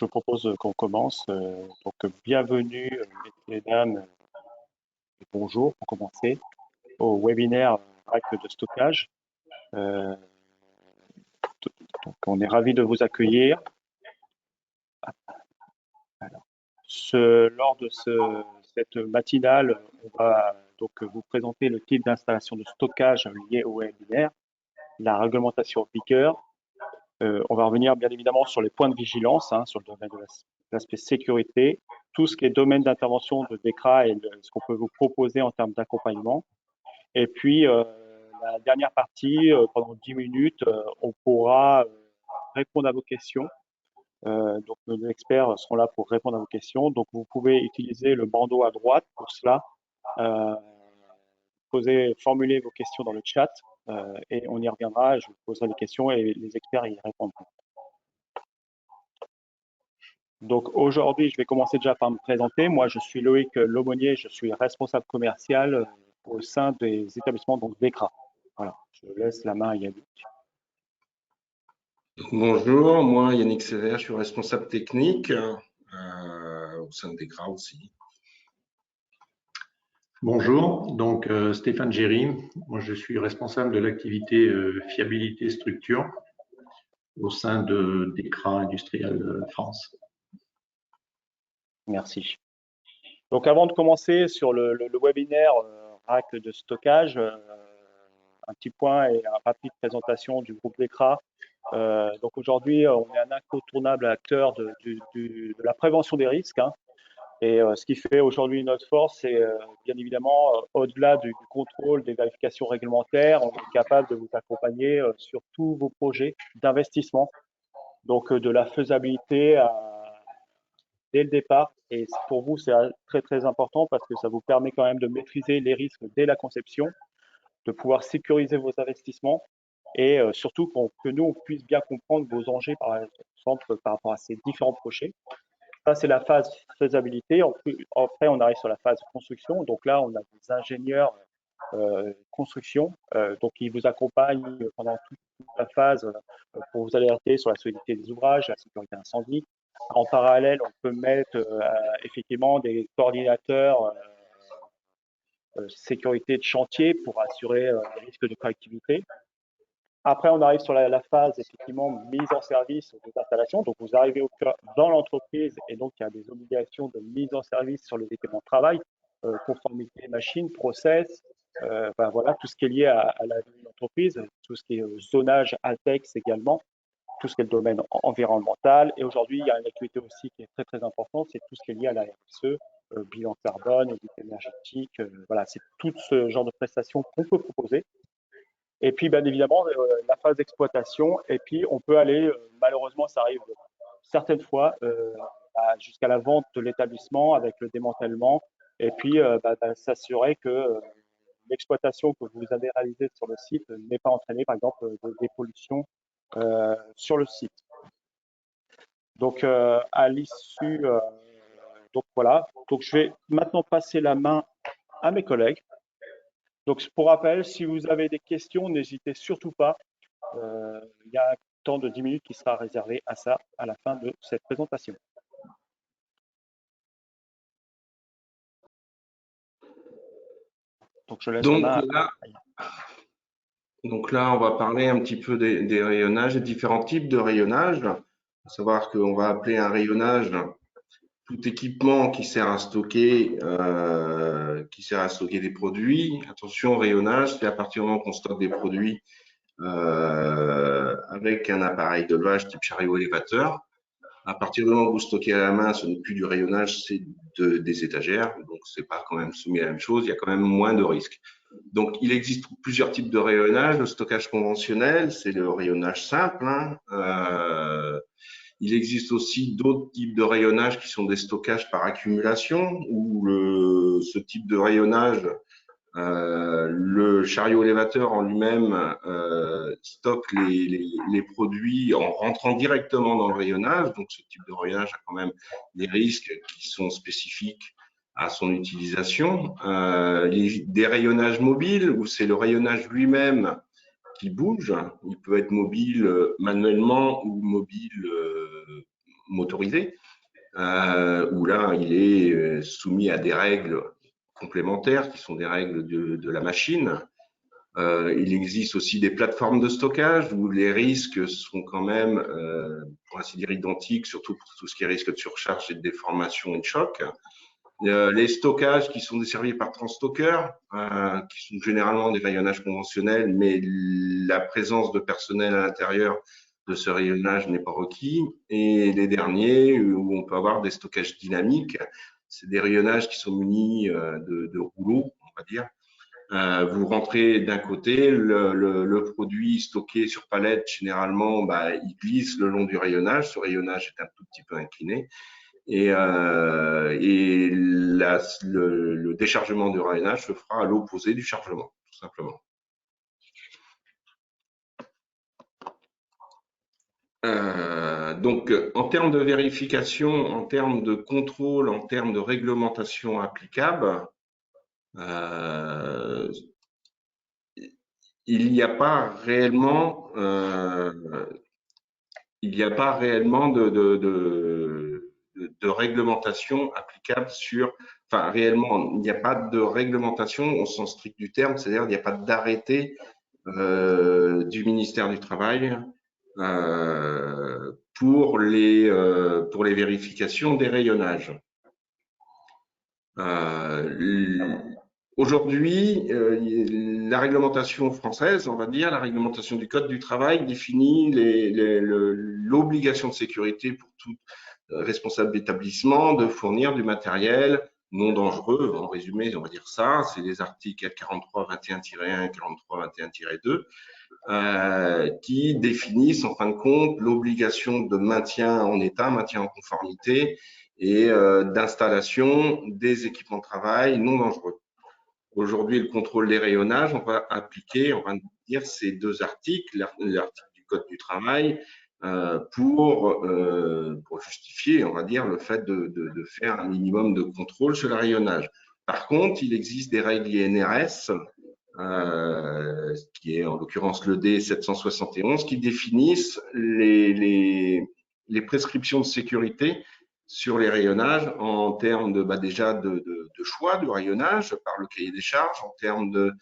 Je propose qu'on commence. Bienvenue, messieurs et dames, et bonjour pour commencer au webinaire Actes de stockage. Euh, on est ravi de vous accueillir. Alors, lors de cette matinale, on va donc vous présenter le type d'installation de stockage lié au webinaire, la réglementation en vigueur. On va revenir bien évidemment sur les points de vigilance, sur le domaine de l'aspect sécurité, tout ce qui est domaine d'intervention de DECRA et ce qu'on peut vous proposer en termes d'accompagnement. Et puis, la dernière partie, pendant 10 minutes, on pourra répondre à vos questions. Donc, nos experts seront là pour répondre à vos questions. Donc, vous pouvez utiliser le bandeau à droite pour cela. Formuler vos questions dans le chat et on y reviendra. Je vous poserai des questions et les experts y répondront. Donc aujourd'hui, je vais commencer déjà par me présenter. Moi, je suis Loïc Lomonier, je suis responsable commercial au sein des établissements DECRA. Voilà, je laisse la main à Yannick. Bonjour, moi Yannick Sévère, je suis responsable technique au sein de DECRA aussi. Bonjour, donc Stéphane Géry, moi je suis responsable de l'activité fiabilité structure au sein de DECRA Industriel France. Merci. Donc avant de commencer sur le webinaire rack de stockage, un petit point et une rapide présentation du groupe DECRA. Donc aujourd'hui, on est un incontournable acteur de la prévention des risques. Et ce qui fait aujourd'hui notre force, c'est bien évidemment, au-delà du contrôle des vérifications réglementaires, on est capable de vous accompagner sur tous vos projets d'investissement. Donc de la faisabilité dès le départ. Et pour vous, c'est très très important parce que ça vous permet quand même de maîtriser les risques dès la conception, de pouvoir sécuriser vos investissements et surtout que nous, on puisse bien comprendre vos enjeux, par exemple, par rapport à ces différents projets. Ça, c'est la phase faisabilité. Après, on arrive sur la phase construction. Donc là, on a des ingénieurs construction, donc ils vous accompagnent pendant toute la phase pour vous alerter sur la solidité des ouvrages, la sécurité incendie. En parallèle, on peut mettre effectivement des coordinateurs sécurité de chantier pour assurer les risques de collectivité. Après, on arrive sur la phase, effectivement, mise en service des installations. Donc, vous arrivez dans l'entreprise et donc, il y a des obligations de mise en service sur les équipements de travail, conformité machine, process, voilà, tout ce qui est lié à la vie de l'entreprise, tout ce qui est zonage, ATEX également, tout ce qui est le domaine environnemental. Et aujourd'hui, il y a une activité aussi qui est très, très importante, c'est tout ce qui est lié à la RSE, bilan carbone, audit énergétique. Voilà, c'est tout ce genre de prestations qu'on peut proposer. Et puis, bien évidemment, la phase d'exploitation. Et puis, on peut aller, malheureusement, ça arrive certaines fois, jusqu'à la vente de l'établissement avec le démantèlement. Et puis, s'assurer que l'exploitation que vous avez réalisée sur le site n'est pas entraînée, par exemple, des pollutions sur le site. Donc, à l'issue, donc voilà. Donc, je vais maintenant passer la main à mes collègues. Donc, pour rappel, si vous avez des questions, n'hésitez surtout pas. Il y a un temps de 10 minutes qui sera réservé à ça à la fin de cette présentation. Donc, je laisse la main donc là, on va parler un petit peu des rayonnages, des différents types de rayonnage. Il faut savoir qu'on va appeler un rayonnage tout équipement qui sert à stocker des produits. Attention, rayonnage, c'est à partir du moment qu'on stocke des produits avec un appareil de levage type chariot élévateur. À partir du moment où vous stockez à la main, ce n'est plus du rayonnage, c'est des étagères. Donc, c'est pas quand même soumis à la même chose. Il y a quand même moins de risques. Donc, il existe plusieurs types de rayonnage. Le stockage conventionnel, c'est le rayonnage simple. Il existe aussi d'autres types de rayonnage qui sont des stockages par accumulation, où ce type de rayonnage, le chariot élévateur en lui-même stocke les produits en rentrant directement dans le rayonnage. Donc, ce type de rayonnage a quand même des risques qui sont spécifiques à son utilisation. Des rayonnages mobiles, où c'est le rayonnage lui-même qui bouge. Il peut être mobile manuellement ou mobile motorisé, où là, il est soumis à des règles complémentaires qui sont des règles de la machine. Il existe aussi des plateformes de stockage où les risques sont quand même, pour ainsi dire, identiques, surtout pour tout ce qui est risque de surcharge et de déformation et de choc. Les stockages qui sont desservis par transstockers, qui sont généralement des rayonnages conventionnels, mais la présence de personnel à l'intérieur de ce rayonnage n'est pas requis. Et les derniers, où on peut avoir des stockages dynamiques, c'est des rayonnages qui sont munis de rouleaux, on va dire. Vous rentrez d'un côté, le produit stocké sur palette, généralement, il glisse le long du rayonnage. Ce rayonnage est un tout petit peu incliné. Et le déchargement du rayonnage se fera à l'opposé du chargement, tout simplement. Donc, en termes de vérification, en termes de contrôle, en termes de réglementation applicable, il n'y a pas réellement, de réglementation applicable sur, enfin réellement, il n'y a pas de réglementation au sens strict du terme, c'est-à-dire il n'y a pas d'arrêté du ministère du Travail pour les vérifications des rayonnages. Aujourd'hui, la réglementation française, on va dire, la réglementation du Code du travail définit l'obligation de sécurité pour tout responsable d'établissement de fournir du matériel non dangereux. En résumé, on va dire ça, c'est les articles 4321-1 et 4321-2 qui définissent en fin de compte l'obligation de maintien en état, maintien en conformité et d'installation des équipements de travail non dangereux. Aujourd'hui, le contrôle des rayonnages, on va appliquer, on va dire, ces deux articles, l'article du Code du travail, pour justifier, on va dire, le fait de faire un minimum de contrôle sur le rayonnage. Par contre, il existe des règles INRS, qui est en l'occurrence le D771, qui définissent les prescriptions de sécurité sur les rayonnages en termes déjà de choix du rayonnage par le cahier des charges, en termes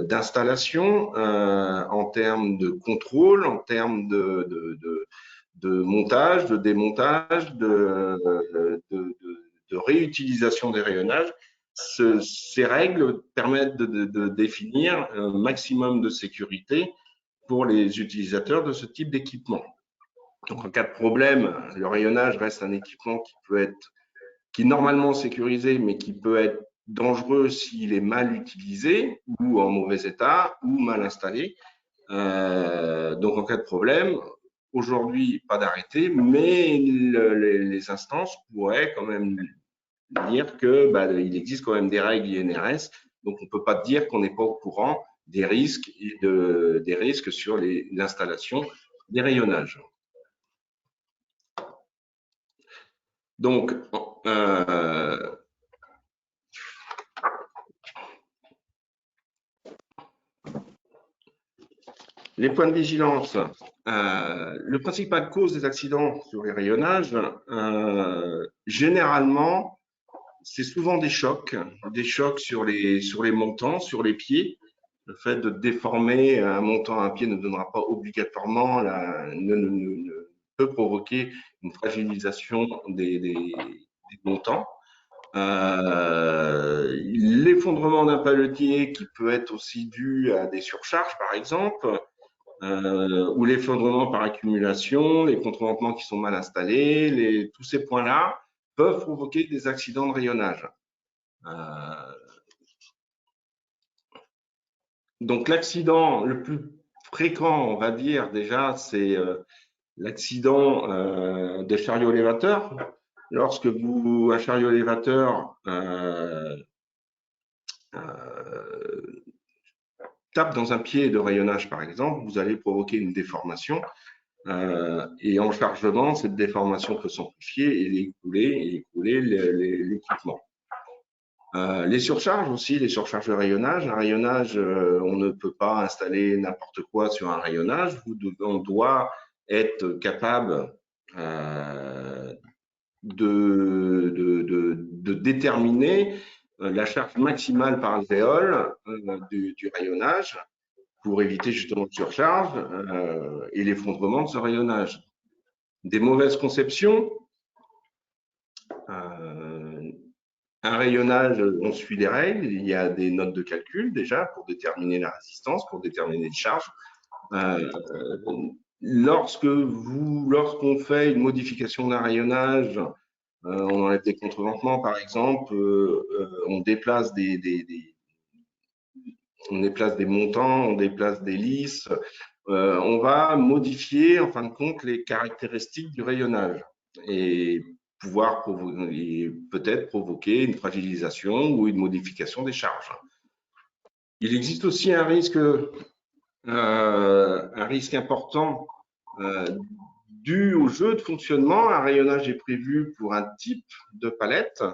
d'installation, en termes de contrôle, en termes de montage, de démontage, de réutilisation des rayonnages. Ces règles permettent de définir un maximum de sécurité pour les utilisateurs de ce type d'équipement. Donc, en cas de problème, le rayonnage reste un équipement qui est normalement sécurisé, mais qui peut être dangereux s'il est mal utilisé ou en mauvais état ou mal installé. Donc, en cas de problème, aujourd'hui, pas d'arrêté, mais les instances pourraient quand même dire qu'il existe quand même des règles INRS. Donc, on ne peut pas dire qu'on n'est pas au courant des risques sur l'installation des rayonnages. Donc, les points de vigilance. Le principal cause des accidents sur les rayonnages, généralement, c'est souvent des chocs sur les montants, sur les pieds. Le fait de déformer un montant à un pied ne donnera pas obligatoirement, ne peut provoquer une fragilisation des montants. L'effondrement d'un paletier qui peut être aussi dû à des surcharges, par exemple, ou l'effondrement par accumulation, les contreventements qui sont mal installés, tous ces points-là peuvent provoquer des accidents de rayonnage. Donc, l'accident le plus fréquent, on va dire déjà, c'est l'accident des chariots élévateurs. Lorsque un chariot élévateur tape dans un pied de rayonnage, par exemple, vous allez provoquer une déformation. Et en chargement, cette déformation peut s'amplifier et écouler l'équipement. Les surcharges aussi, les surcharges de rayonnage. Un rayonnage, on ne peut pas installer n'importe quoi sur un rayonnage. On doit être capable de déterminer la charge maximale par alvéole du rayonnage pour éviter justement de surcharge et l'effondrement de ce rayonnage. Des mauvaises conceptions, un rayonnage, on suit des règles, il y a des notes de calcul déjà pour déterminer la résistance, pour déterminer les charges. Lorsqu'on fait une modification d'un rayonnage, on enlève des contreventements par exemple, on déplace des montants, on déplace des lisses, on va modifier en fin de compte les caractéristiques du rayonnage et pouvoir peut-être provoquer une fragilisation ou une modification des charges. Il existe aussi un risque important dû au jeu de fonctionnement. Un rayonnage est prévu pour un type de palette.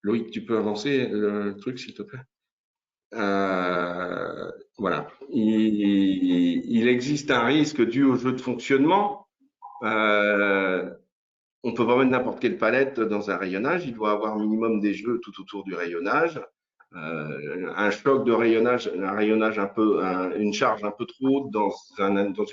Loïc, tu peux avancer le truc s'il te plaît? Voilà. Il existe un risque dû au jeu de fonctionnement. On peut pas mettre n'importe quelle palette dans un rayonnage. Il doit avoir un minimum des jeux tout autour du rayonnage. Un choc de rayonnage, une charge un peu trop dans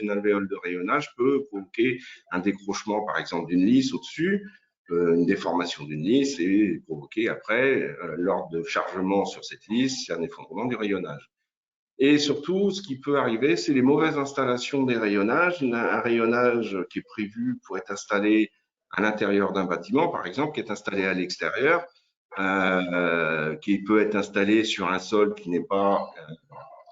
une alvéole de rayonnage peut provoquer un décrochement, par exemple, d'une lisse au-dessus, une déformation d'une lisse et provoquer après, lors de chargement sur cette lisse, un effondrement du rayonnage. Et surtout, ce qui peut arriver, c'est les mauvaises installations des rayonnages. Un rayonnage qui est prévu pour être installé à l'intérieur d'un bâtiment, par exemple, qui est installé à l'extérieur, qui peut être installé sur un sol qui n'est pas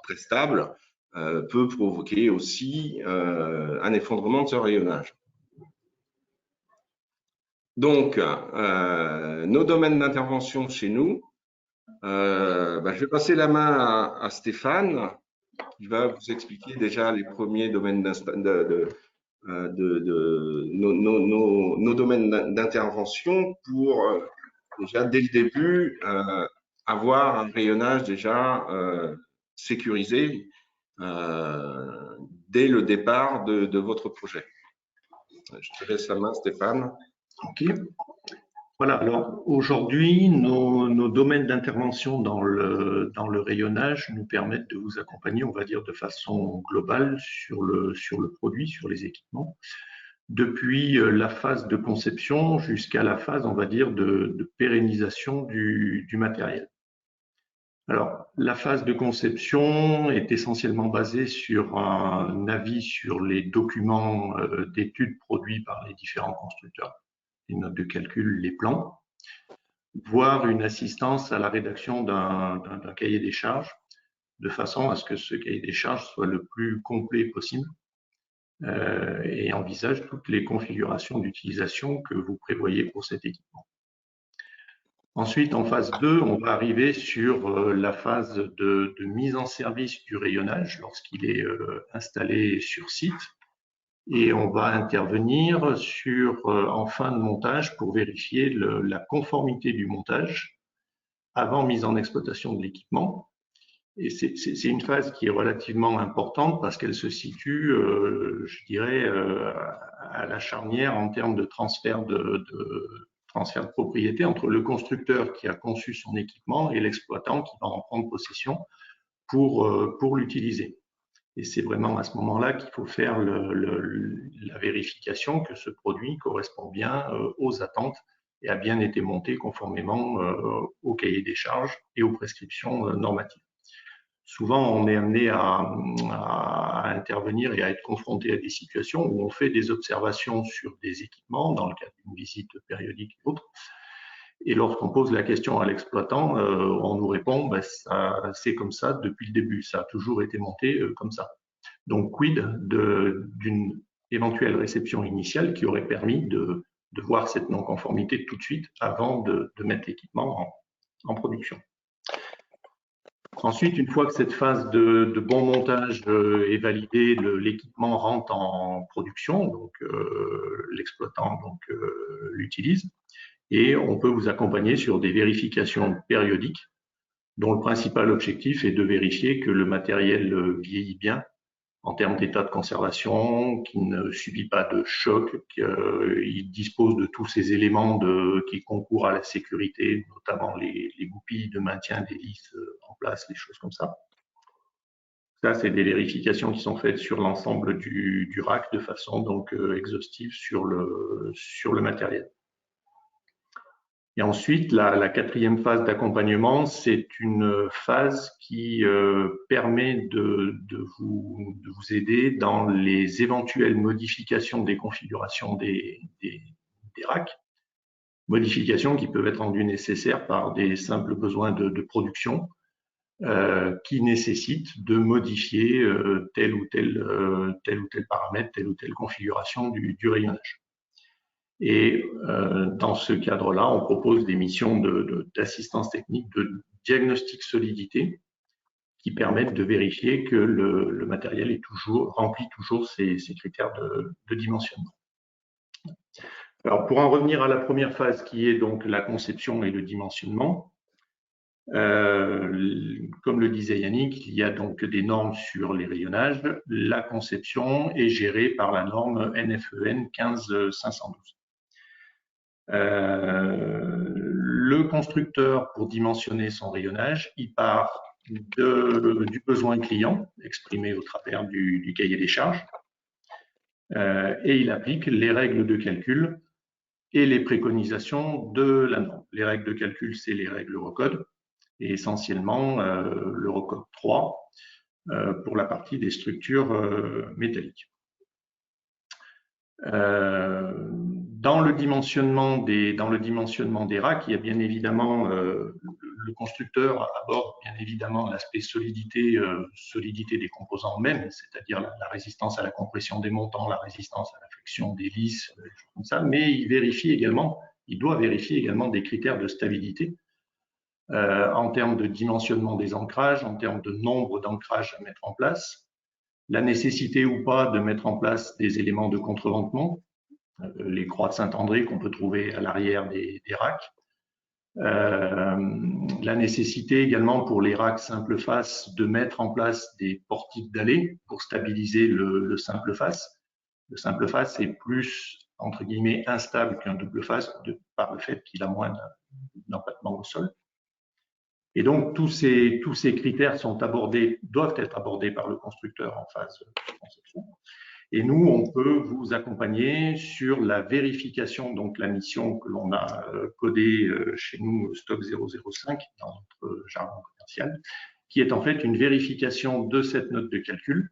très stable, peut provoquer aussi un effondrement de ce rayonnage. Donc, nos domaines d'intervention chez nous, je vais passer la main à Stéphane, qui va vous expliquer déjà les premiers domaines nos domaines d'intervention pour déjà dès le début avoir un rayonnage déjà sécurisé dès le départ de votre projet. Je te laisse la main, Stéphane. Ok. Voilà, alors aujourd'hui, nos domaines d'intervention dans le rayonnage nous permettent de vous accompagner, on va dire, de façon globale sur le produit, sur les équipements, depuis la phase de conception jusqu'à la phase, on va dire, de pérennisation du matériel. Alors, la phase de conception est essentiellement basée sur un avis sur les documents d'études produits par les différents constructeurs, les notes de calcul, les plans, voire une assistance à la rédaction d'un cahier des charges, de façon à ce que ce cahier des charges soit le plus complet possible et envisage toutes les configurations d'utilisation que vous prévoyez pour cet équipement. Ensuite, en phase 2, on va arriver sur la phase de mise en service du rayonnage lorsqu'il est installé sur site. Et on va intervenir en fin de montage pour vérifier la conformité du montage avant mise en exploitation de l'équipement. Et c'est une phase qui est relativement importante parce qu'elle se situe, je dirais, à la charnière en termes de transfert de propriété entre le constructeur qui a conçu son équipement et l'exploitant qui va en prendre possession pour l'utiliser. Et c'est vraiment à ce moment-là qu'il faut faire la vérification que ce produit correspond bien aux attentes et a bien été monté conformément au cahier des charges et aux prescriptions normatives. Souvent, on est amené à intervenir et à être confronté à des situations où on fait des observations sur des équipements dans le cadre d'une visite périodique ou autre. Et lorsqu'on pose la question à l'exploitant, on nous répond c'est comme ça depuis le début, ça a toujours été monté comme ça. Donc, quid d'une éventuelle réception initiale qui aurait permis de voir cette non-conformité tout de suite avant de mettre l'équipement en production. Ensuite, une fois que cette phase de bon montage est validée, l'équipement rentre en production, donc l'exploitant l'utilise, et on peut vous accompagner sur des vérifications périodiques dont le principal objectif est de vérifier que le matériel vieillit bien en termes d'état de conservation, qui ne subit pas de choc, qu'il dispose de tous ces éléments qui concourent à la sécurité, notamment les goupilles de maintien d'hélices en place, les choses comme ça. Ça, c'est des vérifications qui sont faites sur l'ensemble du rack de façon donc exhaustive sur le matériel. Et ensuite, la quatrième phase d'accompagnement, c'est une phase qui permet de vous aider dans les éventuelles modifications des configurations des racks, modifications qui peuvent être rendues nécessaires par des simples besoins de production, qui nécessitent de modifier tel ou tel paramètre, telle ou telle configuration du rayonnage. Et dans ce cadre-là, on propose des missions d'assistance technique, de diagnostic solidité, qui permettent de vérifier que le matériel remplit toujours ces critères de dimensionnement. Alors, pour en revenir à la première phase, qui est donc la conception et le dimensionnement, comme le disait Yannick, il y a donc des normes sur les rayonnages. La conception est gérée par la norme NFEN 15512. Le constructeur, pour dimensionner son rayonnage, il part du besoin client exprimé au travers du cahier des charges et il applique les règles de calcul et les préconisations de la norme. Les règles de calcul, c'est les règles Eurocode et essentiellement l'Eurocode 3 pour la partie des structures métalliques. Dans le dimensionnement des racks, il y a bien évidemment le constructeur aborde bien évidemment l'aspect solidité des composants mêmes, c'est-à-dire la résistance à la compression des montants, la résistance à la flexion des lisses, des choses comme ça, mais il doit vérifier également des critères de stabilité en termes de dimensionnement des ancrages, en termes de nombre d'ancrages à mettre en place, la nécessité ou pas de mettre en place des éléments de contreventement, les croix de Saint-André qu'on peut trouver à l'arrière des racks, la nécessité également pour les racks simple face de mettre en place des portiques d'allée pour stabiliser le simple face. Le simple face est plus, entre guillemets, instable qu'un double face par le fait qu'il a moins d'empattement au sol. Et donc, tous ces critères doivent être abordés par le constructeur en phase de conception. Et nous, on peut vous accompagner sur la vérification, donc la mission que l'on a codée chez nous, Stock 005, dans notre jargon commercial, qui est en fait une vérification de cette note de calcul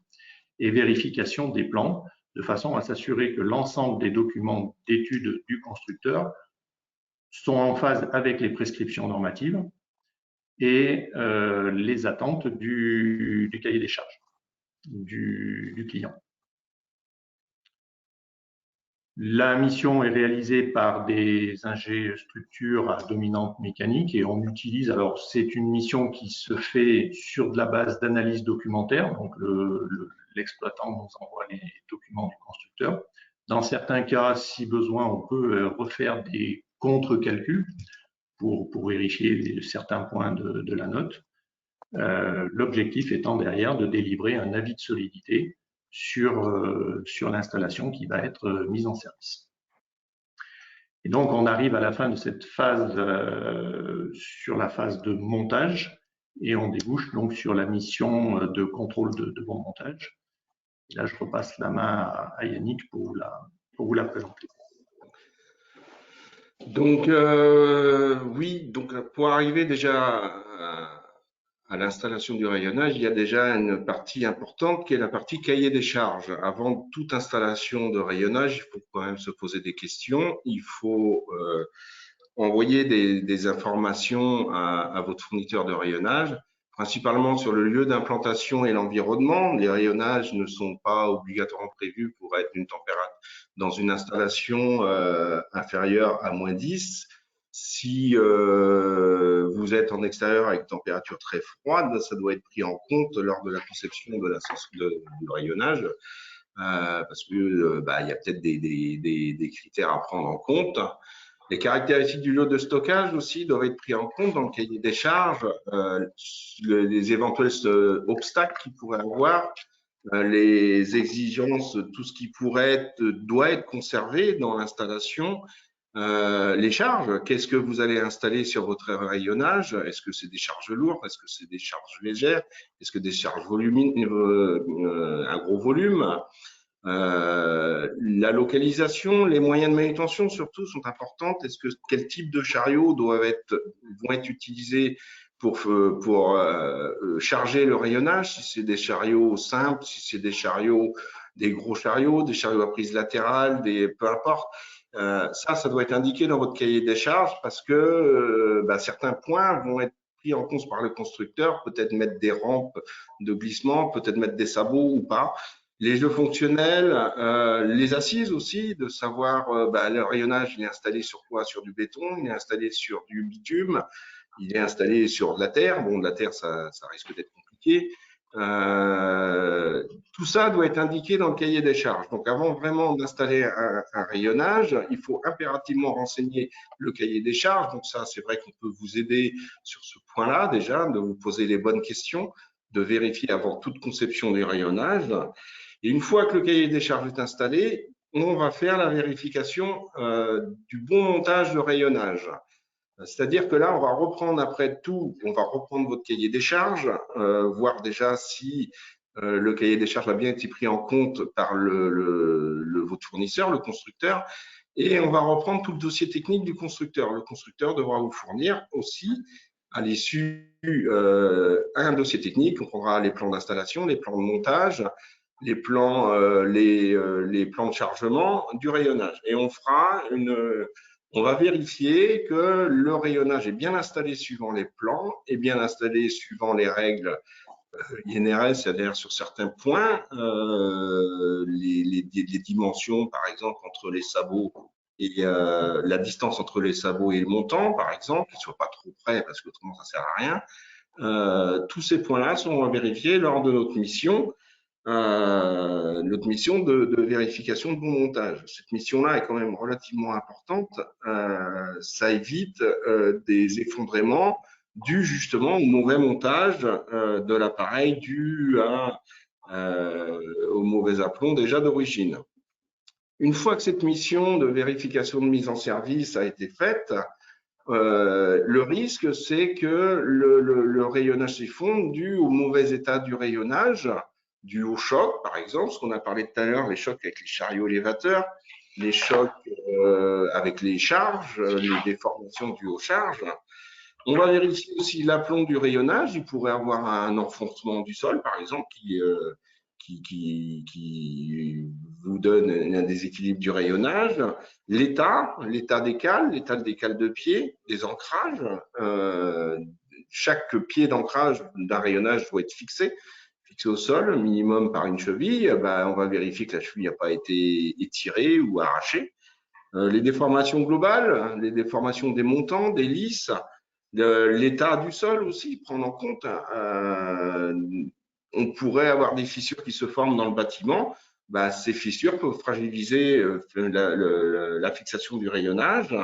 et vérification des plans, de façon à s'assurer que l'ensemble des documents d'études du constructeur sont en phase avec les prescriptions normatives et les attentes du cahier des charges du client. La mission est réalisée par des ingénieurs structures à dominante mécanique et on utilise, alors c'est une mission qui se fait sur de la base d'analyse documentaire, donc l'exploitant nous envoie les documents du constructeur. Dans certains cas, si besoin, on peut refaire des contre-calculs pour vérifier certains points de la note. L'objectif étant derrière de délivrer un avis de solidité sur l'installation qui va être mise en service. Et donc, on arrive à la fin de cette phase sur la phase de montage et on débouche donc sur la mission de contrôle de bon montage. Et là, je repasse la main à Yannick pour vous la présenter. Donc, oui, donc pour arriver déjà à l'installation du rayonnage, il y a déjà une partie importante qui est la partie cahier des charges. Avant toute installation de rayonnage, il faut quand même se poser des questions. Il faut envoyer des informations à votre fournisseur de rayonnage, principalement sur le lieu d'implantation et l'environnement. Les rayonnages ne sont pas obligatoirement prévus pour être d'une température dans une installation inférieure à -10. Si vous êtes en extérieur avec température très froide, ça doit être pris en compte lors de la conception du rayonnage, parce que il y a peut-être des critères à prendre en compte. Les caractéristiques du lot de stockage aussi doivent être pris en compte dans le cahier des charges, les éventuels obstacles qu'il pourrait avoir les exigences, tout ce qui pourrait être, doit être conservé dans l'installation. Les charges, qu'est-ce que vous allez installer sur votre rayonnage? Est-ce que c'est des charges lourdes? Est-ce que c'est des charges légères? Est-ce que des charges volumineuses, un gros volume? La localisation, les moyens de manutention surtout sont importantes. Quel type de chariots vont être utilisés pour charger le rayonnage? Si c'est des chariots simples, si c'est des gros chariots, des chariots à prise latérale, peu importe. Ça doit être indiqué dans votre cahier des charges parce que certains points vont être pris en compte par le constructeur, peut-être mettre des rampes de glissement, peut-être mettre des sabots ou pas. Les jeux fonctionnels, les assises aussi, de savoir le rayonnage, il est installé sur quoi? Sur du béton, il est installé sur du bitume, il est installé sur de la terre. Bon, de la terre, ça risque d'être compliqué. Tout ça doit être indiqué dans le cahier des charges. Donc, avant vraiment d'installer un rayonnage, il faut impérativement renseigner le cahier des charges. Donc, ça, c'est vrai qu'on peut vous aider sur ce point-là déjà, de vous poser les bonnes questions, de vérifier avant toute conception du rayonnage. Et une fois que le cahier des charges est installé, on va faire la vérification du bon montage de rayonnage. C'est-à-dire que là, on va reprendre après tout, on va reprendre votre cahier des charges, voir déjà si le cahier des charges a bien été pris en compte par votre fournisseur, le constructeur, et on va reprendre tout le dossier technique du constructeur. Le constructeur devra vous fournir aussi, à l'issue, un dossier technique. On prendra les plans d'installation, les plans de montage, les plans de chargement du rayonnage. Et on va vérifier que le rayonnage est bien installé suivant les plans et bien installé suivant les règles INRS, c'est-à-dire sur certains points, les dimensions, par exemple, entre les sabots et la distance entre les sabots et le montant, par exemple, qu'ils ne soient pas trop près parce que autrement ça ne sert à rien. Tous ces points-là seront vérifiés lors de notre mission de vérification de bon montage. Cette mission-là est quand même relativement importante. Ça évite des effondrements dus justement au mauvais montage de l'appareil, dû au mauvais aplomb déjà d'origine. Une fois que cette mission de vérification de mise en service a été faite, le risque, c'est que le rayonnage s'effondre dû au mauvais état du rayonnage, dû au choc, par exemple, ce qu'on a parlé tout à l'heure, les chocs avec les chariots élévateurs, les chocs avec les charges, les déformations dues aux charges. On va vérifier aussi l'aplomb du rayonnage. Il pourrait avoir un enfoncement du sol, par exemple, qui vous donne un déséquilibre du rayonnage. L'état des cales de pied, des ancrages. Chaque pied d'ancrage d'un rayonnage doit être fixé au sol, minimum par une cheville. On va vérifier que la cheville n'a pas été étirée ou arrachée. Les déformations globales, les déformations des montants, des lisses, l'état du sol aussi, prendre en compte. On pourrait avoir des fissures qui se forment dans le bâtiment. Ces fissures peuvent fragiliser la fixation du rayonnage.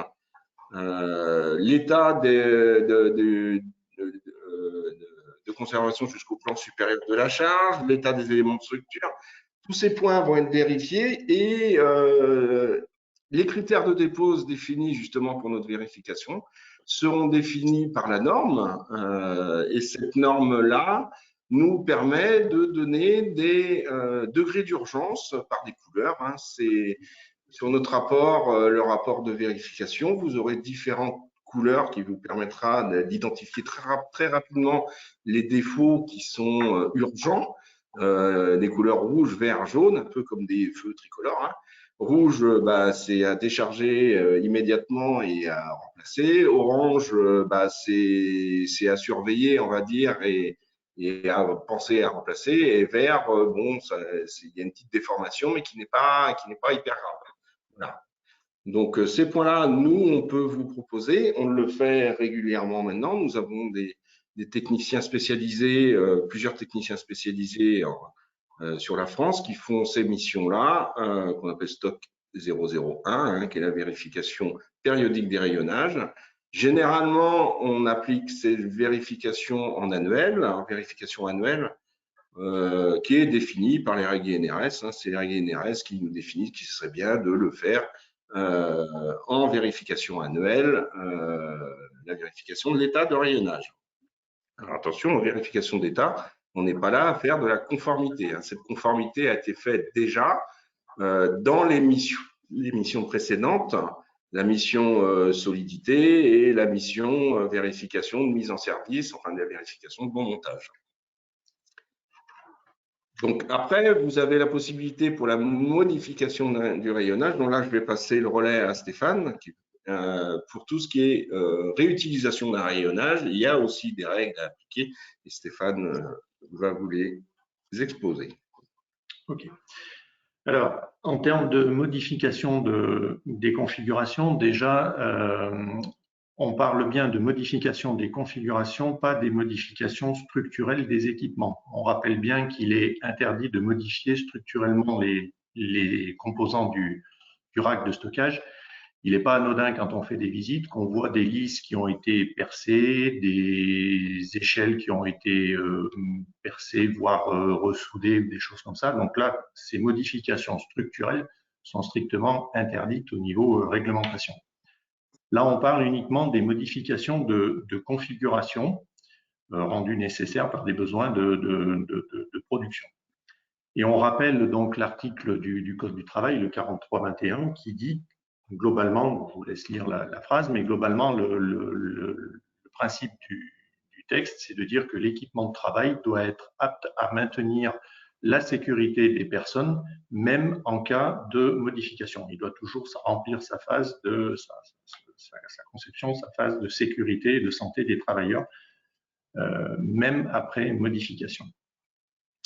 L'état de conservation jusqu'au plan supérieur de la charge, l'état des éléments de structure. Tous ces points vont être vérifiés et les critères de dépose définis justement pour notre vérification seront définis par la norme et cette norme-là nous permet de donner des degrés d'urgence par des couleurs. C'est sur notre rapport, le rapport de vérification, vous aurez différentes couleurs qui vous permettra d'identifier très rapidement les défauts qui sont urgents. Des couleurs rouge, vert, jaune, un peu comme des feux tricolores. Rouge, c'est à décharger immédiatement et à remplacer. Orange, c'est à surveiller, on va dire, et à penser à remplacer. Et vert, il y a une petite déformation, mais qui n'est pas hyper grave. Voilà. Donc, ces points-là, nous, on peut vous proposer. On le fait régulièrement maintenant. Nous avons des techniciens spécialisés, plusieurs techniciens spécialisés sur la France qui font ces missions-là, qu'on appelle stock 001, qui est la vérification périodique des rayonnages. Généralement, on applique ces vérifications en vérification annuelle. qui est défini par les règles INRS. C'est les règles INRS qui nous définissent qu'il serait bien de le faire en vérification annuelle, la vérification de l'état de rayonnage. Alors attention, en vérification d'état, on n'est pas là à faire de la conformité. Cette conformité a été faite déjà dans les missions précédentes, la mission solidité et la mission vérification de mise en service, enfin de la vérification de bon montage. Donc après, vous avez la possibilité pour la modification du rayonnage. Donc là, je vais passer le relais à Stéphane. Pour tout ce qui est réutilisation d'un rayonnage, il y a aussi des règles à appliquer et Stéphane va vous les exposer. Ok. Alors, en termes de modification des configurations, déjà, on parle bien de modification des configurations, pas des modifications structurelles des équipements. On rappelle bien qu'il est interdit de modifier structurellement les composants du rack de stockage. Il n'est pas anodin quand on fait des visites qu'on voit des lisses qui ont été percées, des échelles qui ont été percées, voire ressoudées, des choses comme ça. Donc là, ces modifications structurelles sont strictement interdites au niveau réglementation. Là, on parle uniquement des modifications de configuration rendues nécessaires par des besoins de production. Et on rappelle donc l'article du Code du travail, le 43-21, qui dit globalement, je vous laisse lire la phrase, mais globalement, le principe du texte, c'est de dire que l'équipement de travail doit être apte à maintenir la sécurité des personnes, même en cas de modification. Il doit toujours remplir sa phase de sa conception, sa phase de sécurité et de santé des travailleurs, même après modification.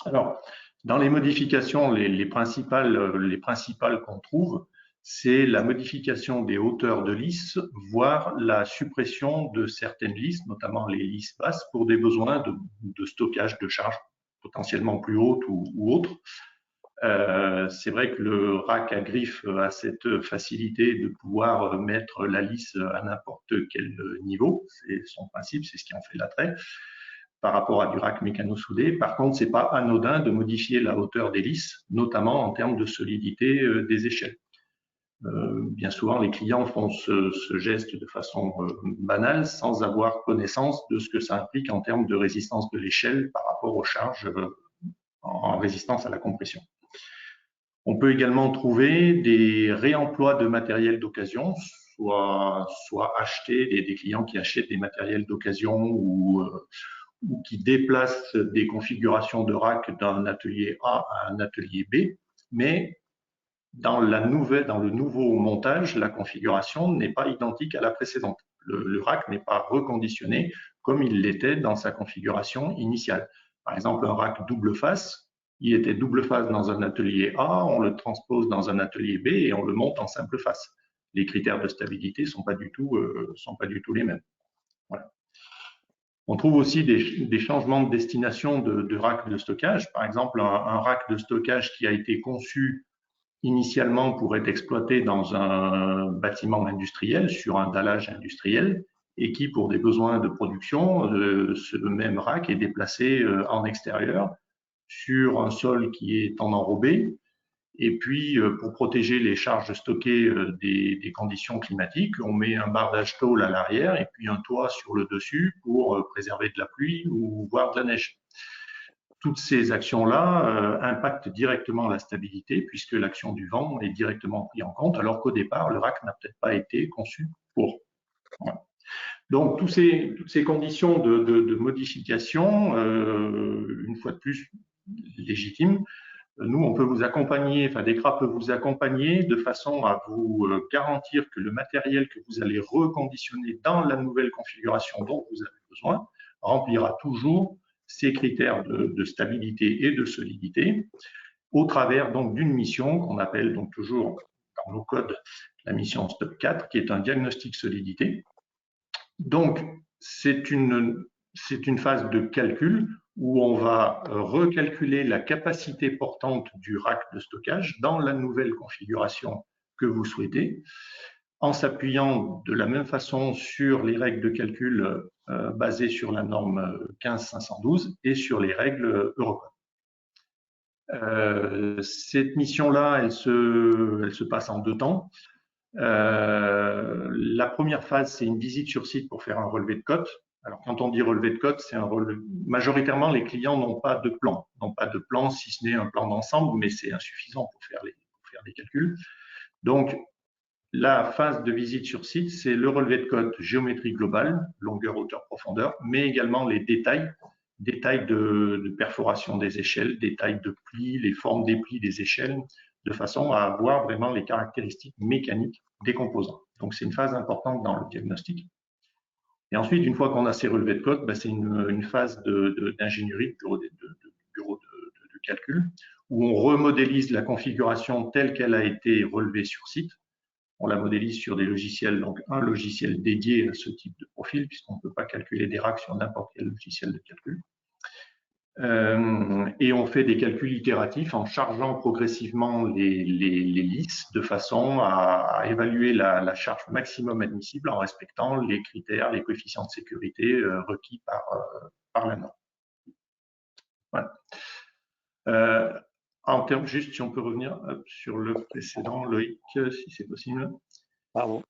Alors, dans les modifications, les principales qu'on trouve, c'est la modification des hauteurs de lisses, voire la suppression de certaines lisses, notamment les lisses basses, pour des besoins de stockage de charges potentiellement plus hautes ou autres. C'est vrai que le rack à griffe a cette facilité de pouvoir mettre la lisse à n'importe quel niveau. C'est son principe, c'est ce qui en fait l'attrait par rapport à du rack mécano-soudé. Par contre, c'est pas anodin de modifier la hauteur des lisses, notamment en termes de solidité des échelles. Bien souvent, les clients font ce geste de façon banale sans avoir connaissance de ce que ça implique en termes de résistance de l'échelle par rapport aux charges en résistance à la compression. On peut également trouver des réemplois de matériel d'occasion, soit acheter des clients qui achètent des matériels d'occasion ou qui déplacent des configurations de rack d'un atelier A à un atelier B, mais dans le nouveau montage, la configuration n'est pas identique à la précédente. Le rack n'est pas reconditionné comme il l'était dans sa configuration initiale. Par exemple, un rack double face, il était double face dans un atelier A, on le transpose dans un atelier B et on le monte en simple face. Les critères de stabilité ne sont pas du tout les mêmes. Voilà. On trouve aussi des changements de destination de rack de stockage. Par exemple, un rack de stockage qui a été conçu initialement pour être exploité dans un bâtiment industriel, sur un dallage industriel, et qui, pour des besoins de production, ce même rack est déplacé en extérieur, sur un sol qui est en enrobé, et puis pour protéger les charges stockées des conditions climatiques, on met un bardage tôle à l'arrière et puis un toit sur le dessus pour préserver de la pluie ou voire de la neige. Toutes ces actions-là impactent directement la stabilité puisque l'action du vent est directement prise en compte, alors qu'au départ, le rack n'a peut-être pas été conçu pour. Voilà. Donc, toutes ces conditions de modification, une fois de plus, légitimes, nous, on peut vous accompagner, enfin, DEKRA peut vous accompagner de façon à vous garantir que le matériel que vous allez reconditionner dans la nouvelle configuration dont vous avez besoin remplira toujours ces critères de stabilité et de solidité au travers donc d'une mission qu'on appelle donc toujours dans nos codes la mission STOP 4 qui est un diagnostic solidité. Donc c'est une phase de calcul où on va recalculer la capacité portante du rack de stockage dans la nouvelle configuration que vous souhaitez, en s'appuyant de la même façon sur les règles de calcul basées sur la norme 15512 et sur les règles Eurocode. Cette mission-là, elle se passe en 2 temps. La première phase, c'est une visite sur site pour faire un relevé de cote. Alors, quand on dit relevé de cote, c'est majoritairement, les clients n'ont pas de plan, si ce n'est un plan d'ensemble, mais c'est insuffisant pour faire les calculs. Donc, la phase de visite sur site, c'est le relevé de cote géométrie globale, longueur, hauteur, profondeur, mais également les détails de perforation des échelles, détails de plis, les formes des plis des échelles, de façon à avoir vraiment les caractéristiques mécaniques des composants. Donc, c'est une phase importante dans le diagnostic. Et ensuite, une fois qu'on a ces relevés de cote, c'est une phase d'ingénierie, de bureau de calcul, où on remodélise la configuration telle qu'elle a été relevée sur site. On la modélise sur des logiciels, donc un logiciel dédié à ce type de profil, puisqu'on ne peut pas calculer des racks sur n'importe quel logiciel de calcul. Et on fait des calculs itératifs en chargeant progressivement les listes de façon à évaluer la charge maximum admissible en respectant les critères, les coefficients de sécurité requis par la norme. Voilà. En termes, juste si on peut revenir sur le précédent, Loïc, si c'est possible. Bravo.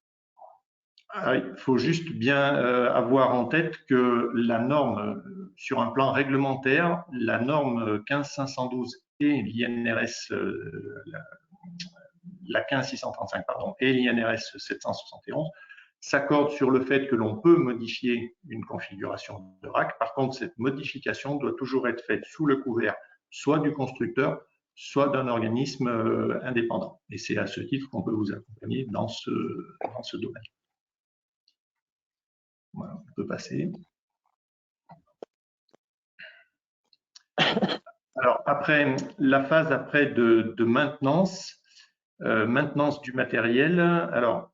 Il faut juste bien avoir en tête que la norme, sur un plan réglementaire, la norme 15512 et l'INRS, la 15635, pardon, et l'INRS 771 s'accordent sur le fait que l'on peut modifier une configuration de rack. Par contre, cette modification doit toujours être faite sous le couvert soit du constructeur, soit d'un organisme indépendant. Et c'est à ce titre qu'on peut vous accompagner dans ce domaine. Voilà, on peut passer. Alors, après, la phase après de maintenance, maintenance du matériel. Alors,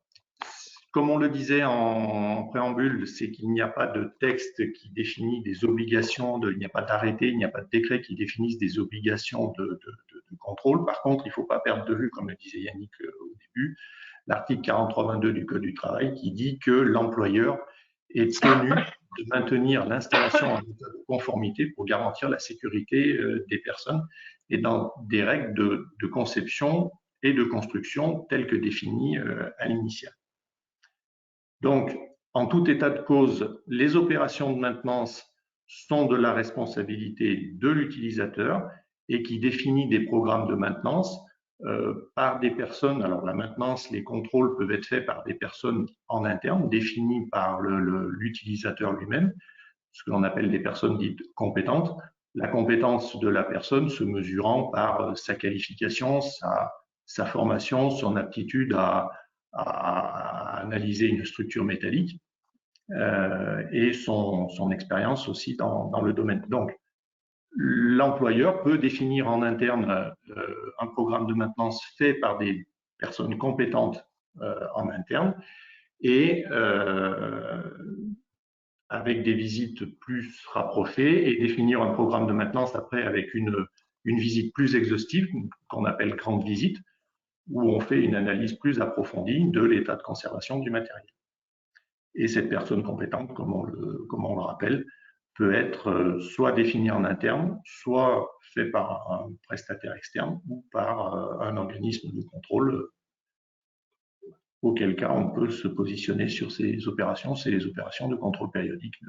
comme on le disait en préambule, c'est qu'il n'y a pas de texte qui définit des obligations, il n'y a pas d'arrêté, il n'y a pas de décret qui définisse des obligations de contrôle. Par contre, il ne faut pas perdre de vue, comme le disait Yannick au début, l'article 4322 du Code du travail qui dit que l'employeur est tenu de maintenir l'installation en état de conformité pour garantir la sécurité des personnes et dans des règles de conception et de construction telles que définies à l'initiale. Donc, en tout état de cause, les opérations de maintenance sont de la responsabilité de l'utilisateur et qui définit des programmes de maintenance par des personnes. Alors, la maintenance, les contrôles peuvent être faits par des personnes en interne, définies par l'utilisateur lui-même, ce que l'on appelle des personnes dites compétentes. La compétence de la personne se mesurant par sa qualification, sa formation, son aptitude à analyser une structure métallique et son expérience aussi dans le domaine. Donc, l'employeur peut définir en interne un programme de maintenance fait par des personnes compétentes en interne et avec des visites plus rapprochées et définir un programme de maintenance après avec une visite plus exhaustive qu'on appelle grande visite, où on fait une analyse plus approfondie de l'état de conservation du matériel. Et cette personne compétente, comme on le rappelle, peut être soit définie en interne, soit fait par un prestataire externe ou par un organisme de contrôle, auquel cas on peut se positionner sur ces opérations. C'est les opérations de contrôle périodique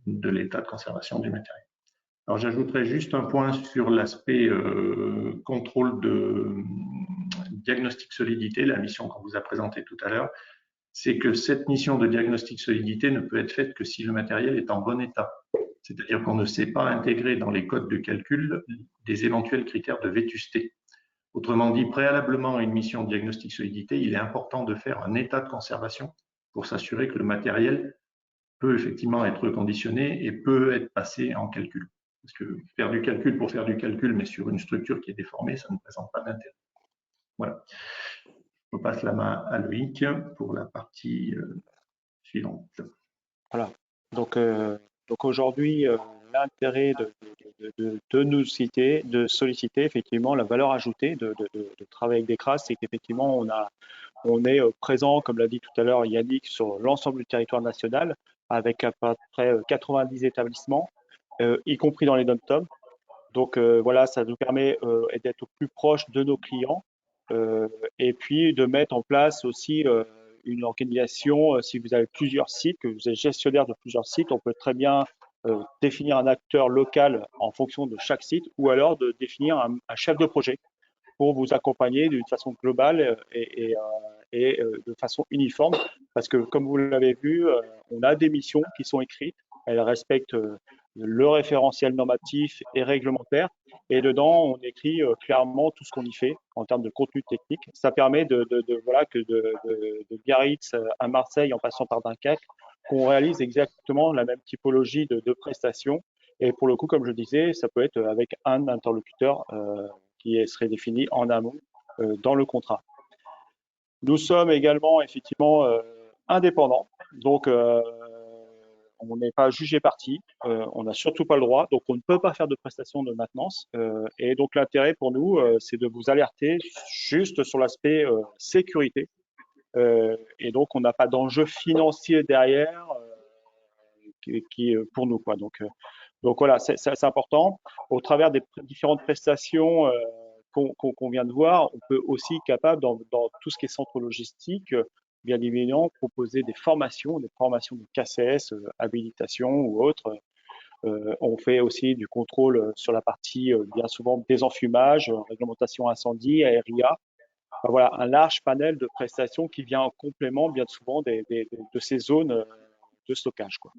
de l'état de conservation du matériel. Alors, j'ajouterai juste un point sur l'aspect contrôle de diagnostic solidité, la mission qu'on vous a présentée tout à l'heure. C'est que cette mission de diagnostic solidité ne peut être faite que si le matériel est en bon état. C'est-à-dire qu'on ne sait pas intégrer dans les codes de calcul des éventuels critères de vétusté. Autrement dit, préalablement à une mission de diagnostic solidité, il est important de faire un état de conservation pour s'assurer que le matériel peut effectivement être reconditionné et peut être passé en calcul. Parce que faire du calcul pour faire du calcul, mais sur une structure qui est déformée, ça ne présente pas d'intérêt. Voilà. Je passe la main à Loïc pour la partie suivante. Voilà. Donc aujourd'hui, l'intérêt de solliciter effectivement la valeur ajoutée de travailler avec Decra, c'est qu'effectivement on est présent, comme l'a dit tout à l'heure Yannick, sur l'ensemble du territoire national, avec à peu près 90 établissements, y compris dans les dom-tom. Donc voilà, ça nous permet d'être au plus proche de nos clients et puis de mettre en place aussi une organisation. Si vous avez plusieurs sites, que vous êtes gestionnaire de plusieurs sites, on peut très bien définir un acteur local en fonction de chaque site ou alors de définir un chef de projet pour vous accompagner d'une façon globale et de façon uniforme. Parce que, comme vous l'avez vu, on a des missions qui sont écrites, elles respectent le référentiel normatif et réglementaire. Et dedans, on écrit clairement tout ce qu'on y fait en termes de contenu technique. Ça permet voilà, que de Biarritz à Marseille, en passant par Dunkerque, qu'on réalise exactement la même typologie de prestations. Et pour le coup, comme je disais, ça peut être avec un interlocuteur qui serait défini en amont dans le contrat. Nous sommes également effectivement indépendants, donc on n'est pas jugé parti, on n'a surtout pas le droit, donc on ne peut pas faire de prestations de maintenance. Et donc l'intérêt pour nous, c'est de vous alerter juste sur l'aspect sécurité. Et donc on n'a pas d'enjeu financier derrière qui pour nous, quoi. Donc voilà, c'est important. Au travers des différentes prestations qu'on vient de voir, on peut aussi être capable, dans tout ce qui est centre logistique, bien évidemment, proposer des formations de KCS, habilitation ou autres. On fait aussi du contrôle sur la partie, bien souvent, désenfumage, réglementation incendie, aéria. Enfin, voilà, un large panel de prestations qui vient en complément, bien souvent, de ces zones de stockage, quoi.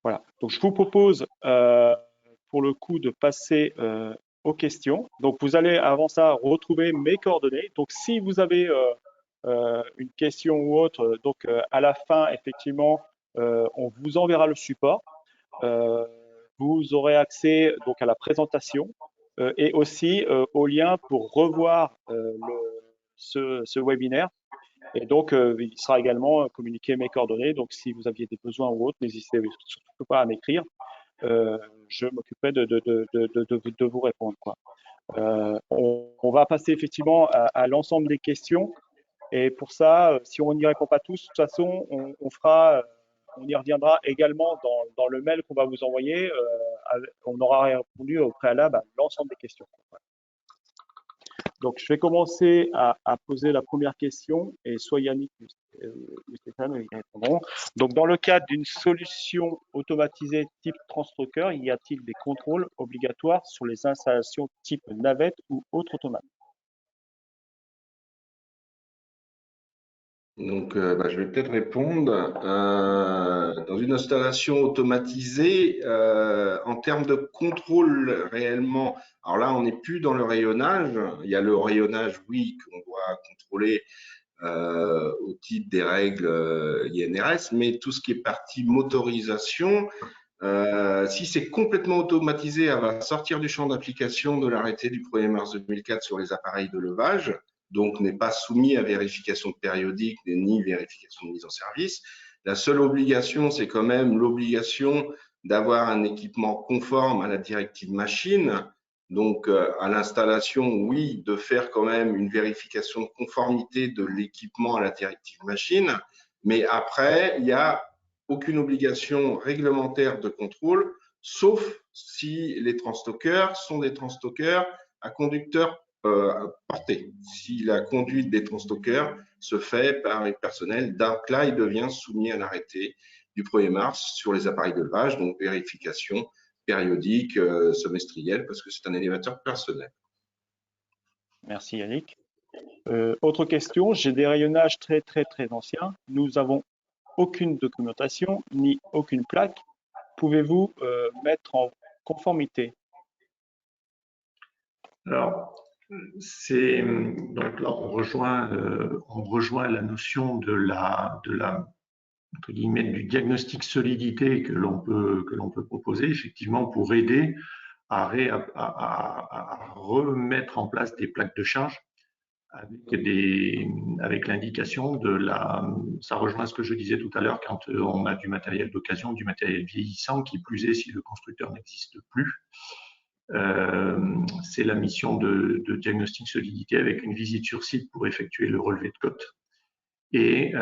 Voilà. Donc, je vous propose, pour le coup, de passer aux questions. Donc, vous allez, avant ça, retrouver mes coordonnées. Donc, si vous avez une question ou autre, donc à la fin, effectivement, on vous enverra le support. Vous aurez accès donc à la présentation et aussi au lien pour revoir ce webinaire. Et donc, il sera également communiqué mes coordonnées. Donc, si vous aviez des besoins ou autres, n'hésitez surtout pas à m'écrire. Je m'occuperai de vous répondre, quoi. On va passer effectivement à l'ensemble des questions. Et pour ça, si on n'y répond pas tous, de toute façon, on y reviendra également dans le mail qu'on va vous envoyer. On aura répondu au préalable à l'ensemble des questions. Donc, je vais commencer à poser la première question et soit Yannick ou Stéphane y répondront. Donc, dans le cadre d'une solution automatisée type Transtroker, y a-t-il des contrôles obligatoires sur les installations type navette ou autre automate? Donc, je vais peut-être répondre. Dans une installation automatisée, en termes de contrôle réellement, alors là, on n'est plus dans le rayonnage. Il y a le rayonnage, oui, qu'on doit contrôler au titre des règles INRS, mais tout ce qui est partie motorisation, si c'est complètement automatisé, elle va sortir du champ d'application de l'arrêté du 1er mars 2004 sur les appareils de levage, donc n'est pas soumis à vérification périodique ni vérification de mise en service. La seule obligation, c'est quand même l'obligation d'avoir un équipement conforme à la directive machine. Donc, à l'installation, oui, de faire quand même une vérification de conformité de l'équipement à la directive machine. Mais après, il n'y a aucune obligation réglementaire de contrôle, sauf si les transstockers sont des transstockers à conducteur porté. Si la conduite des transstockers se fait par un personnel, donc là, il devient soumis à l'arrêté du 1er mars sur les appareils de levage, donc vérification périodique, semestrielle, parce que c'est un élévateur personnel. Merci Yannick. Autre question, j'ai des rayonnages très anciens. Nous n'avons aucune documentation ni aucune plaque. Pouvez-vous mettre en conformité? Alors, donc là, on rejoint la notion de la entre guillemets, du diagnostic solidité que l'on peut proposer effectivement pour aider à remettre en place des plaques de charge avec l'indication ça rejoint ce que je disais tout à l'heure quand on a du matériel d'occasion, du matériel vieillissant, qui plus est si le constructeur n'existe plus. C'est la mission de diagnostic solidité avec une visite sur site pour effectuer le relevé de cote. Et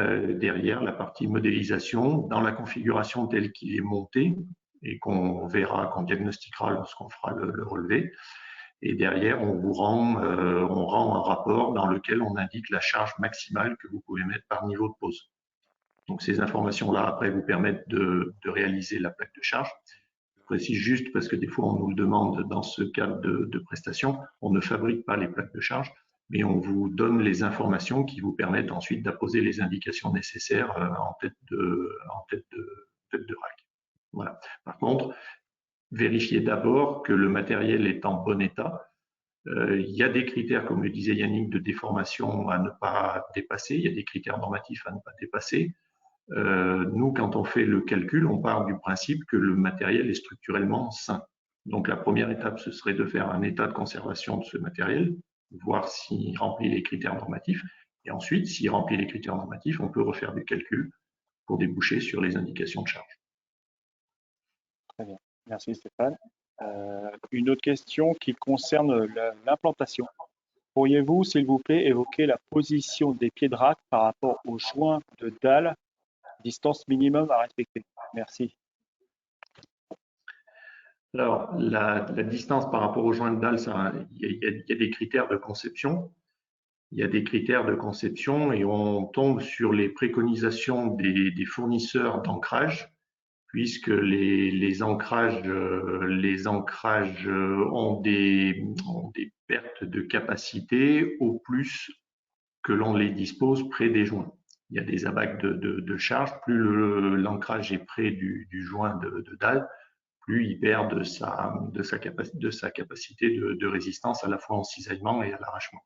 derrière, la partie modélisation, dans la configuration telle qu'il est monté, et qu'on verra, qu'on diagnostiquera lorsqu'on fera le relevé. Et derrière, on rend un rapport dans lequel on indique la charge maximale que vous pouvez mettre par niveau de pose. Donc ces informations-là, après, vous permettent de réaliser la plaque de charge. Je précise juste parce que des fois, on nous le demande dans ce cadre de prestation, on ne fabrique pas les plaques de charge, mais on vous donne les informations qui vous permettent ensuite d'apposer les indications nécessaires en tête de rack. Voilà. Par contre, vérifiez d'abord que le matériel est en bon état. Il y a des critères, comme le disait Yannick, de déformation à ne pas dépasser. Il y a des critères normatifs à ne pas dépasser. Nous, quand on fait le calcul, on part du principe que le matériel est structurellement sain. Donc, la première étape, ce serait de faire un état de conservation de ce matériel, voir s'il remplit les critères normatifs. Et ensuite, s'il remplit les critères normatifs, on peut refaire du calcul pour déboucher sur les indications de charge. Très bien. Merci Stéphane. Une autre question qui concerne l'implantation. Pourriez-vous, s'il vous plaît, évoquer la position des pieds de rack par rapport aux joints de dalle, distance minimum à respecter? Merci. Alors, la distance par rapport aux joints de dalle, il y a des critères de conception. Il y a des critères de conception et on tombe sur les préconisations des fournisseurs d'ancrage, puisque les ancrages ont des pertes de capacité au plus que l'on les dispose près des joints. Il y a des abacs de charge, plus l'ancrage est près du joint de dalle, plus il perd de sa capacité de résistance à la fois en cisaillement et à l'arrachement.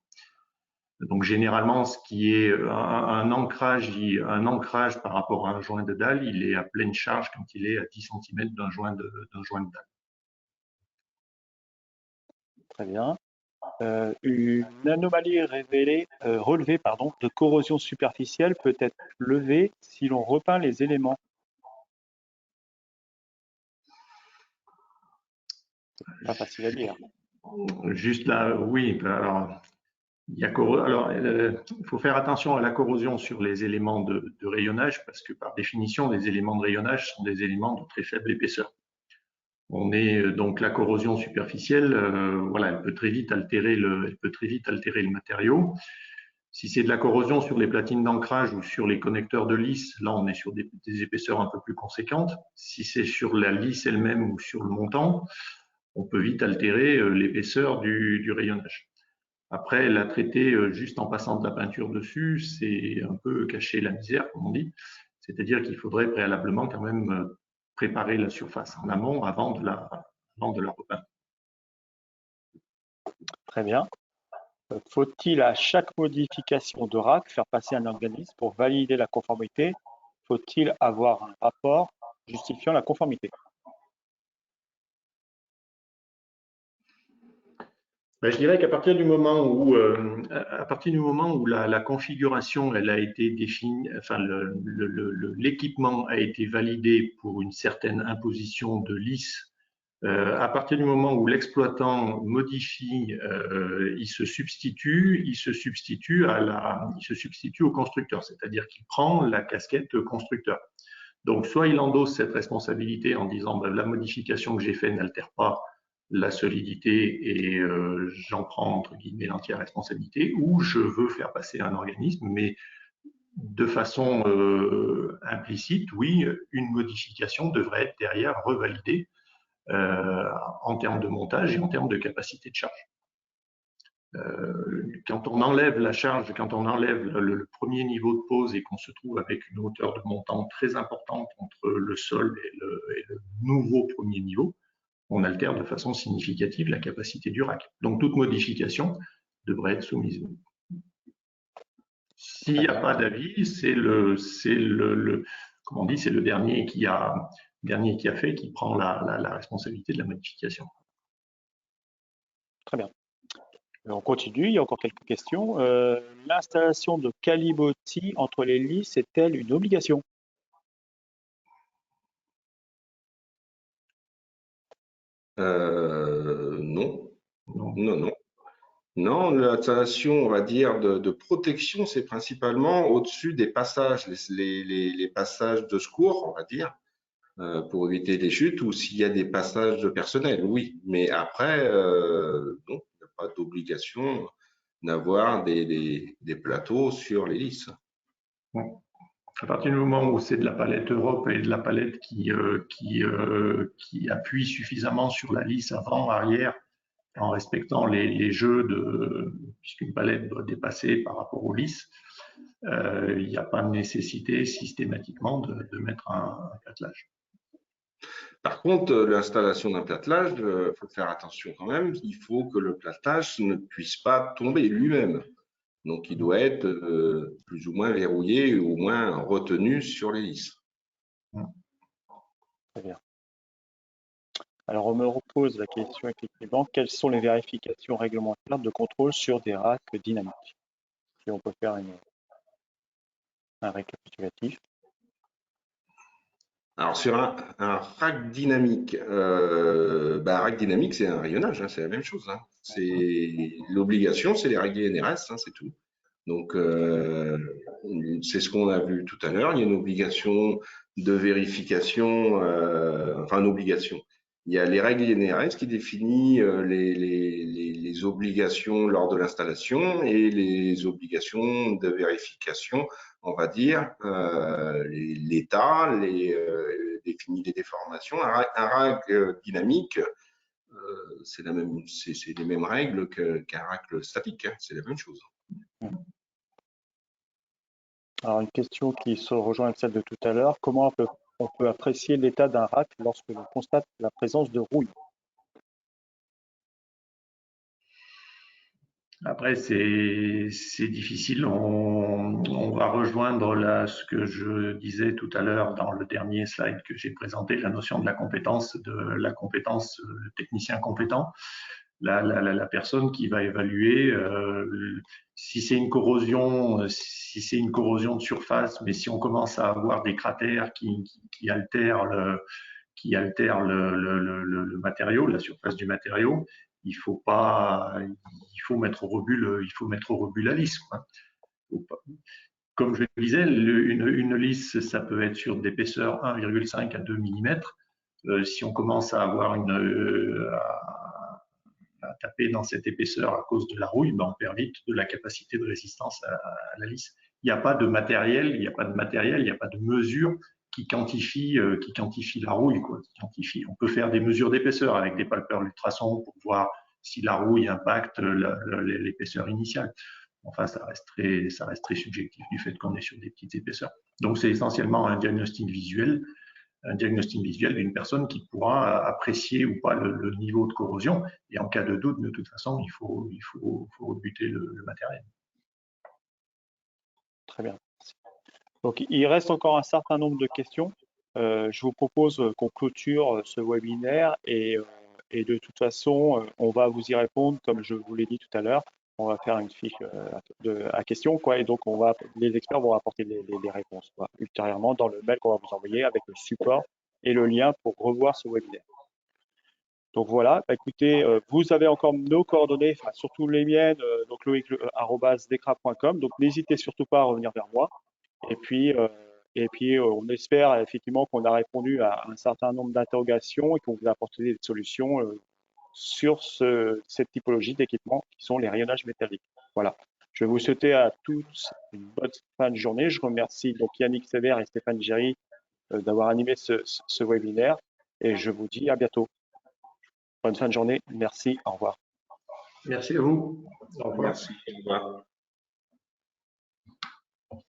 Donc généralement, ce qui est un ancrage par rapport à un joint de dalle, il est à pleine charge quand il est à 10 cm d'un joint de dalle. Très bien. Une anomalie relevée de corrosion superficielle peut être levée si l'on repeint les éléments. Pas facile à dire. Juste là, oui. Alors, il faut faire attention à la corrosion sur les éléments de rayonnage parce que par définition, les éléments de rayonnage sont des éléments de très faible épaisseur. Donc la corrosion superficielle, voilà, elle peut très vite altérer le matériau. Si c'est de la corrosion sur les platines d'ancrage ou sur les connecteurs de lisse, là on est sur des épaisseurs un peu plus conséquentes. Si c'est sur la lisse elle-même ou sur le montant, on peut vite altérer l'épaisseur du rayonnage. Après, la traiter juste en passant de la peinture dessus, c'est un peu cacher la misère, comme on dit. C'est-à-dire qu'il faudrait préalablement quand même préparer la surface en amont avant de la repeindre. Très bien. Faut-il à chaque modification de rack faire passer un organisme pour valider la conformité? Faut-il avoir un rapport justifiant la conformité? Je dirais qu'à partir du moment où, la configuration elle a été définie, enfin l'équipement a été validé pour une certaine imposition de lisse, à partir du moment où l'exploitant modifie, il se substitue au constructeur, c'est-à-dire qu'il prend la casquette constructeur. Donc soit il endosse cette responsabilité en disant la modification que j'ai faite n'altère pas la solidité et j'en prends entre guillemets l'entière responsabilité, ou je veux faire passer un organisme, mais de façon implicite, oui, une modification devrait être derrière revalidée en termes de montage et en termes de capacité de charge. Quand on enlève la charge, quand on enlève le premier niveau de pose et qu'on se trouve avec une hauteur de montant très importante entre le sol et le nouveau premier niveau, on altère de façon significative la capacité du rack. Donc toute modification devrait être soumise. S'il n'y a pas d'avis, c'est le dernier qui a fait qui prend la responsabilité de la modification. Très bien. On continue, il y a encore quelques questions. L'installation de calibotis entre les lisses est-elle une obligation? Non. Non, l'installation, on va dire, de protection, c'est principalement au-dessus des passages, les passages de secours, on va dire. pour éviter les chutes, ou s'il y a des passages de personnel, oui. Mais après, non, il n'y a pas d'obligation d'avoir des plateaux sur les lisses. À partir du moment où c'est de la palette Europe et de la palette qui appuie suffisamment sur la lisse avant, arrière, en respectant les jeux puisqu'une palette doit dépasser par rapport aux lisses, il n'y a pas de nécessité systématiquement de mettre un platelage. Par contre, l'installation d'un platelage, il faut faire attention quand même. Il faut que le platelage ne puisse pas tomber lui-même. Donc, il doit être plus ou moins verrouillé ou au moins retenu sur les lisses. Très bien. Alors, on me repose la question effectivement, quelles sont les vérifications réglementaires de contrôle sur des racks dynamiques? Si on peut faire un récapitulatif. Alors, sur un rack dynamique, un rack dynamique, c'est un rayonnage, hein, c'est la même chose. Hein. C'est l'obligation, c'est les règles NRS, hein, c'est tout. Donc, c'est ce qu'on a vu tout à l'heure. Il y a une obligation de vérification, enfin une obligation. Il y a les règles NRS qui définissent les obligations lors de l'installation et les obligations de vérification, on va dire, l'État définit les déformations. Un rack dynamique, c'est les mêmes règles qu'un rack statique, hein, c'est la même chose. Alors, une question qui se rejoint avec celle de tout à l'heure. Comment on peut apprécier l'état d'un rack lorsque l'on constate la présence de rouille? Après, c'est difficile. On va rejoindre ce que je disais tout à l'heure dans le dernier slide que j'ai présenté, la notion de la compétence technicien compétent. La personne qui va évaluer si c'est une corrosion de surface, mais si on commence à avoir des cratères qui altèrent le matériau, la surface du matériau, il faut mettre au rebut la lisse, quoi. Comme je le disais, une lisse, ça peut être sur d'épaisseur 1,5 à 2 mm. Si on commence à avoir à taper dans cette épaisseur à cause de la rouille, on perd vite de la capacité de résistance à la lisse. Il n'y a pas de matériel, il n'y a pas de mesure qui quantifie la rouille, quoi. On peut faire des mesures d'épaisseur avec des palpeurs ultrasons pour voir si la rouille impacte l'épaisseur initiale. Enfin, ça reste très subjectif du fait qu'on est sur des petites épaisseurs. Donc, c'est essentiellement un diagnostic visuel d'une personne qui pourra apprécier ou pas le niveau de corrosion. Et en cas de doute, de toute façon, il faut rebuter le matériel. Très bien. Donc, il reste encore un certain nombre de questions. Je vous propose qu'on clôture ce webinaire et de toute façon, on va vous y répondre comme je vous l'ai dit tout à l'heure. On va faire une fiche à questions, quoi, et donc les experts vont apporter les réponses, quoi, ultérieurement dans le mail qu'on va vous envoyer avec le support et le lien pour revoir ce webinaire. Donc voilà, écoutez, vous avez encore nos coordonnées, enfin surtout les miennes, donc loic@decra.com. Donc n'hésitez surtout pas à revenir vers moi. Et puis, on espère effectivement qu'on a répondu à un certain nombre d'interrogations et qu'on vous a apporté des solutions sur cette typologie d'équipements qui sont les rayonnages métalliques. Voilà. Je vais vous souhaiter à tous une bonne fin de journée. Je remercie donc Yannick Sévère et Stéphane Géry d'avoir animé ce webinaire et je vous dis à bientôt. Bonne fin de journée. Merci. Au revoir. Merci à vous. Au revoir. Merci. Au revoir.